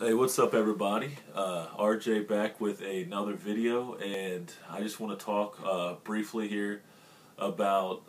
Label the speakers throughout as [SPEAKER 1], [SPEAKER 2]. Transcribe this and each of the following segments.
[SPEAKER 1] Hey, what's up everybody? RJ back with another video, and I just want to talk briefly here about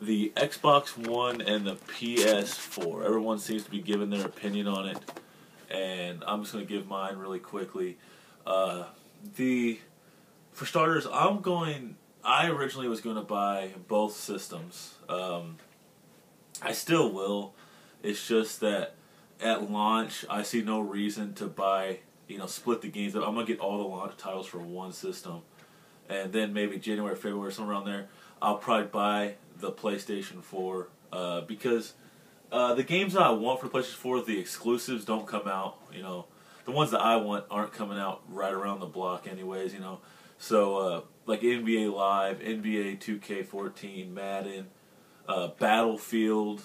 [SPEAKER 1] the Xbox One and the PS4. Everyone seems to be giving their opinion on it, and I'm just going to give mine really quickly. For starters, I originally was going to buy both systems. I still will. It's just that at launch, I see no reason to buy, split the games up. I'm going to get all the launch titles for one system. And then maybe January, February, somewhere around there, I'll probably buy the PlayStation 4. Because the games that I want for PlayStation 4, the exclusives don't come out. The ones that I want aren't coming out right around the block anyways, So, like NBA Live, NBA 2K14, Madden, Battlefield,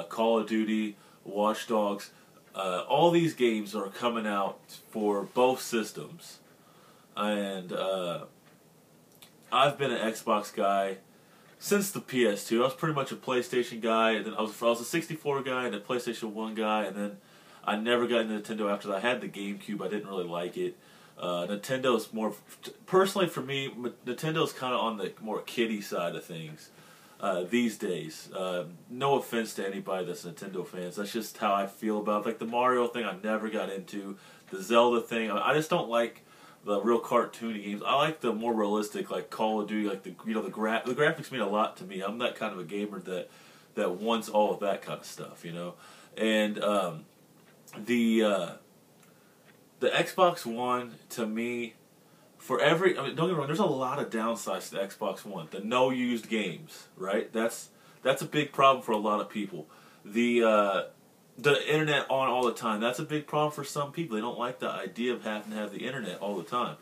[SPEAKER 1] Call of Duty, Watch Dogs, all these games are coming out for both systems, and I've been an Xbox guy since the PS2. I was pretty much a PlayStation guy, and then I was a 64 guy and a PlayStation 1 guy, and then I never got into Nintendo after that. I had the GameCube. I didn't really like it. Nintendo's more, personally for me, Nintendo's kind of on the more kiddie side of things. These days. No offense to anybody that's Nintendo fans. That's just how I feel about it. Like the Mario thing I never got into. The Zelda thing, I just don't like the real cartoony games. I like the more realistic, like Call of Duty, like the graphics mean a lot to me. I'm that kind of a gamer that wants all of that kind of stuff, And the Xbox One, to me, don't get me wrong, there's a lot of downsides to the Xbox One. The no used games, right? That's a big problem for a lot of people. The internet on all the time, that's a big problem for some people. They don't like the idea of having to have the internet all the time.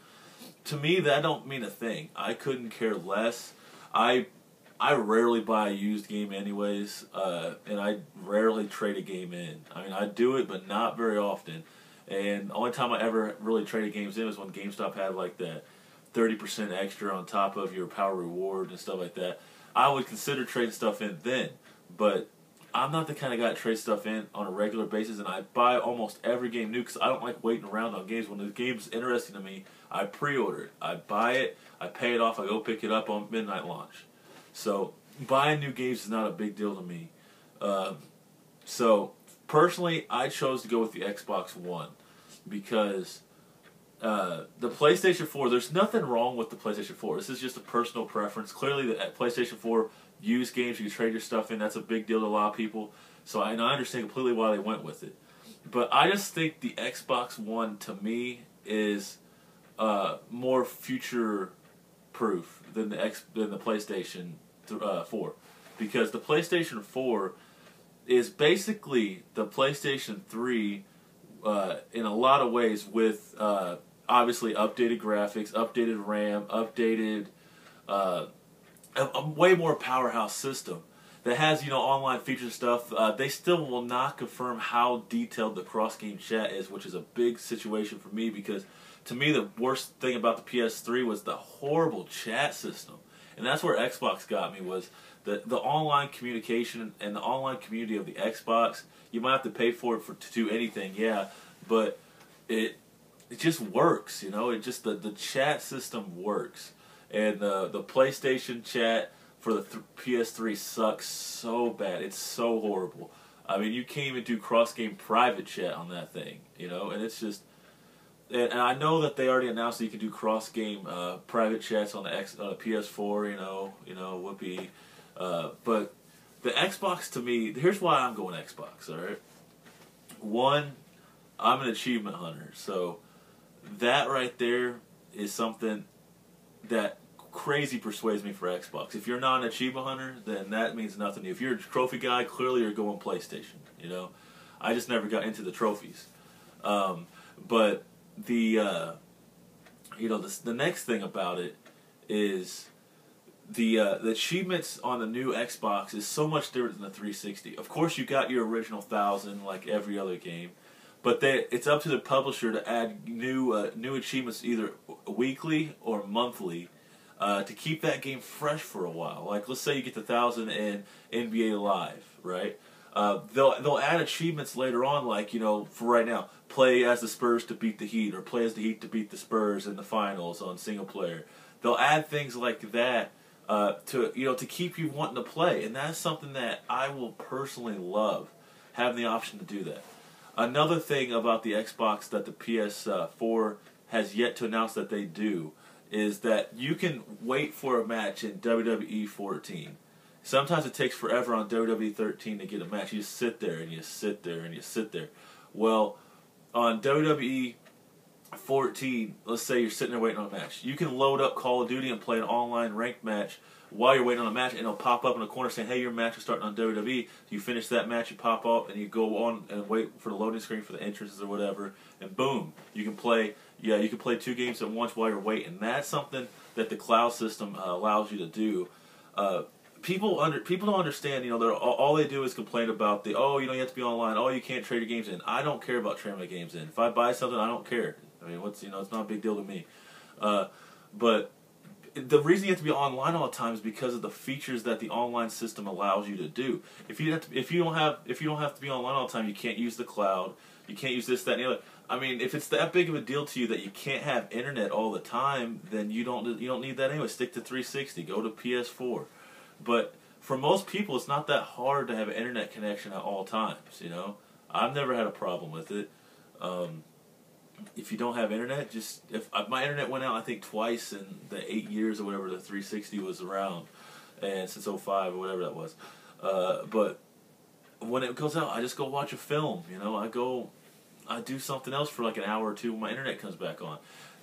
[SPEAKER 1] To me, that don't mean a thing. I couldn't care less. I rarely buy a used game anyways, and I rarely trade a game in. I mean, I do it, but not very often. And the only time I ever really traded games in was when GameStop had like that 30% extra on top of your power reward and stuff like that. I would consider trading stuff in then, but I'm not the kind of guy that trades stuff in on a regular basis, and I buy almost every game new because I don't like waiting around on games. When the game's interesting to me, I pre-order it. I buy it, I pay it off, I go pick it up on midnight launch. So buying new games is not a big deal to me. So personally, I chose to go with the Xbox One because the PlayStation 4, there's nothing wrong with the PlayStation 4. This is just a personal preference. Clearly, the PlayStation 4 used games, you can trade your stuff in. That's a big deal to a lot of people. So I understand completely why they went with it. But I just think the Xbox One, to me, is more future-proof than the PlayStation 4. Because the PlayStation 4 is basically the PlayStation 3 in a lot of ways, with obviously updated graphics, updated RAM, updated a way more powerhouse system that has online feature stuff. They still will not confirm how detailed the cross-game chat is, which is a big situation for me because to me the worst thing about the PS3 was the horrible chat system, and that's where Xbox got me, was the online communication and the online community of the Xbox. You might have to pay for it to do anything, yeah, but it just works, It just the chat system works, and the PlayStation chat for the PS3 sucks so bad. It's so horrible. I mean, you can't even do cross-game private chat on that thing, and it's just. And I know that they already announced that you can do cross-game private chats on the PS4. Whoopee. But the Xbox, to me, here's why I'm going Xbox. All right. One, I'm an achievement hunter, so that right there is something that crazy persuades me for Xbox. If you're not an achievement hunter, then that means nothing to you. If you're a trophy guy, clearly you're going PlayStation. I just never got into the trophies. But the next thing about it is the achievements on the new Xbox is so much different than the 360. Of course, you got your original 1,000 like every other game, but it's up to the publisher to add new achievements either weekly or monthly to keep that game fresh for a while. Like, let's say you get the 1,000 in NBA Live, right? They'll add achievements later on, like, for right now, play as the Spurs to beat the Heat, or play as the Heat to beat the Spurs in the finals on single player. They'll add things like that to keep you wanting to play, and that's something that I will personally love, having the option to do that. Another thing about the Xbox that the PS4 has yet to announce that they do is that you can wait for a match in WWE 14. Sometimes it takes forever on WWE 13 to get a match. You just sit there and you sit there and you sit there. Well, on WWE 14, let's say you're sitting there waiting on a match. You can load up Call of Duty and play an online ranked match while you're waiting on a match, and it'll pop up in the corner saying, hey, your match is starting on WWE. You finish that match, you pop up, and you go on and wait for the loading screen for the entrances or whatever, and boom, you can play 2 games at once while you're waiting. That's something that the cloud system allows you to do. People don't understand, all they do is complain about you have to be online, you can't trade your games in. I don't care about trading my games in. If I buy something, I don't care. I mean, it's not a big deal to me. But the reason you have to be online all the time is because of the features that the online system allows you to do. If you don't have to be online all the time, you can't use the cloud. You can't use this, that, and the other. I mean, if it's that big of a deal to you that you can't have internet all the time, then you don't need that anyway. Stick to 360. Go to PS4. But for most people, it's not that hard to have an internet connection at all times. I've never had a problem with it. If you don't have internet, if my internet went out, I think twice in the 8 years or whatever the 360 was around, and since 05 or whatever that was. But when it goes out, I just go watch a film. I do something else for like an hour or two when my internet comes back on.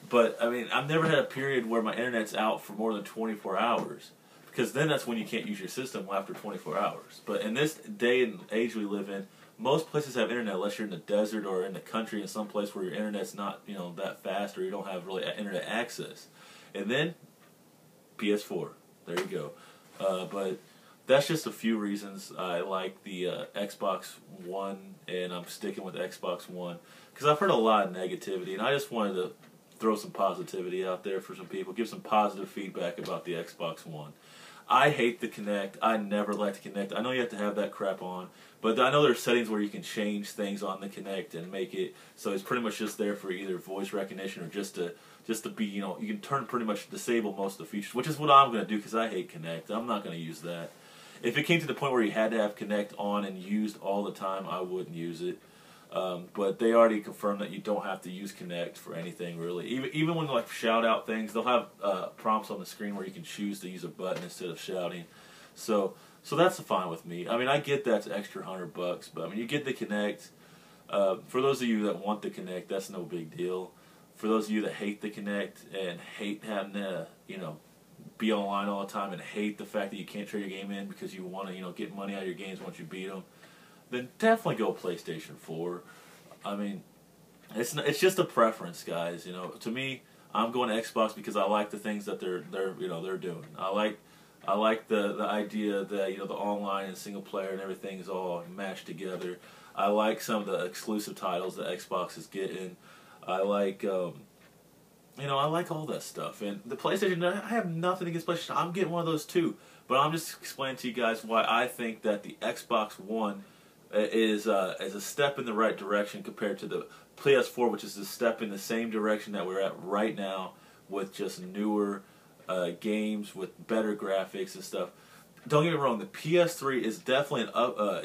[SPEAKER 1] But I mean, I've never had a period where my internet's out for more than 24 hours. Because then that's when you can't use your system after 24 hours. But in this day and age we live in, most places have internet unless you're in the desert or in the country in some place where your internet's not that fast, or you don't have really internet access. And then PS4, there you go. But that's just a few reasons I like the Xbox One, and I'm sticking with Xbox One because I've heard a lot of negativity, and I just wanted to throw some positivity out there for some people, give some positive feedback about the Xbox One. I hate the Kinect. I never liked the Kinect. I know you have to have that crap on, but I know there's settings where you can change things on the Kinect and make it so it's pretty much just there for either voice recognition or just to be, you can pretty much disable most of the features, which is what I'm going to do because I hate Kinect. I'm not going to use that. If it came to the point where you had to have Kinect on and used all the time, I wouldn't use it. But they already confirmed that you don't have to use Kinect for anything really. Even when like shout out things, they'll have prompts on the screen where you can choose to use a button instead of shouting. So that's fine with me. I mean, I get that's extra $100, but I mean, you get the Kinect. For those of you that want the Kinect, that's no big deal. For those of you that hate the Kinect and hate having to be online all the time and hate the fact that you can't trade your game in because you want to get money out of your games once you beat them, then definitely go PlayStation 4. I mean, it's just a preference, guys. To me, I'm going to Xbox because I like the things that they're doing. I like the idea that the online and single player and everything is all mashed together. I like some of the exclusive titles that Xbox is getting. I like I like all that stuff. And the PlayStation, I have nothing against PlayStation. I'm getting one of those too. But I'm just explaining to you guys why I think that the Xbox One is a step in the right direction compared to the PS4, which is a step in the same direction that we're at right now with just newer games with better graphics and stuff. Don't get me wrong, the PS3 is definitely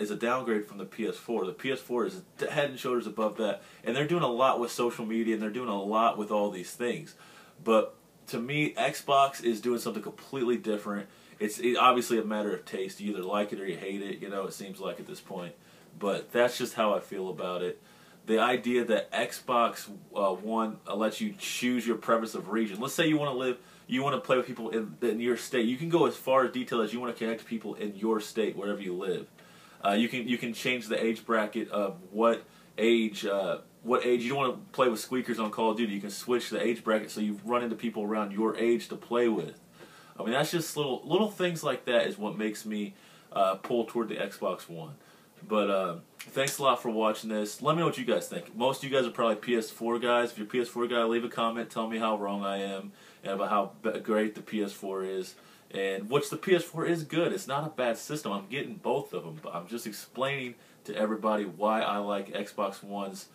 [SPEAKER 1] is a downgrade from the PS4. The PS4 is head and shoulders above that, and they're doing a lot with social media, and they're doing a lot with all these things. But to me, Xbox is doing something completely different. It's obviously a matter of taste. You either like it or you hate it, it seems like at this point. But that's just how I feel about it. The idea that Xbox One lets you choose your preference of region. Let's say you want to play with people in your state. You can go as far as detail as you want to connect to people in your state, wherever you live. You can change the age bracket of what age you don't want to play with squeakers on Call of Duty. You can switch the age bracket so you run into people around your age to play with. I mean, that's just little things like that is what makes me pull toward the Xbox One. But thanks a lot for watching this. Let me know what you guys think. Most of you guys are probably PS4 guys. If you're a PS4 guy, leave a comment. Tell me how wrong I am and about how great the PS4 is. And which the PS4 is good. It's not a bad system. I'm getting both of them, but I'm just explaining to everybody why I like Xbox One's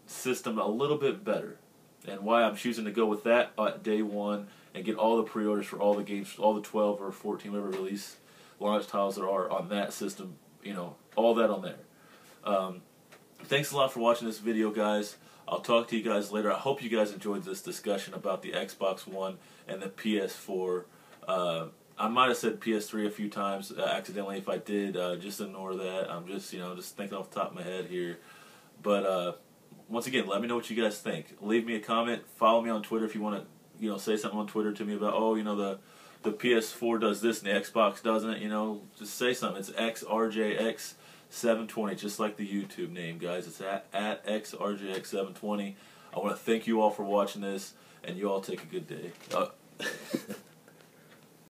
[SPEAKER 1] system a little bit better, and why I'm choosing to go with that at day one and get all the pre-orders for all the games, all the 12 or 14 whatever release launch titles there are on that system. You know, all that on there. Thanks a lot for watching this video, guys. I'll talk to you guys later. I hope you guys enjoyed this discussion about the Xbox One and the PS4. I might have said PS3 a few times accidentally. If I did, just ignore that. I'm just, just thinking off the top of my head here. But once again, let me know what you guys think. Leave me a comment. Follow me on Twitter if you want to, say something on Twitter to me about, the PS4 does this and the Xbox doesn't. Just say something. It's XRJX720, just like the YouTube name, guys. It's at XRJX720. I want to thank you all for watching this, and you all take a good day.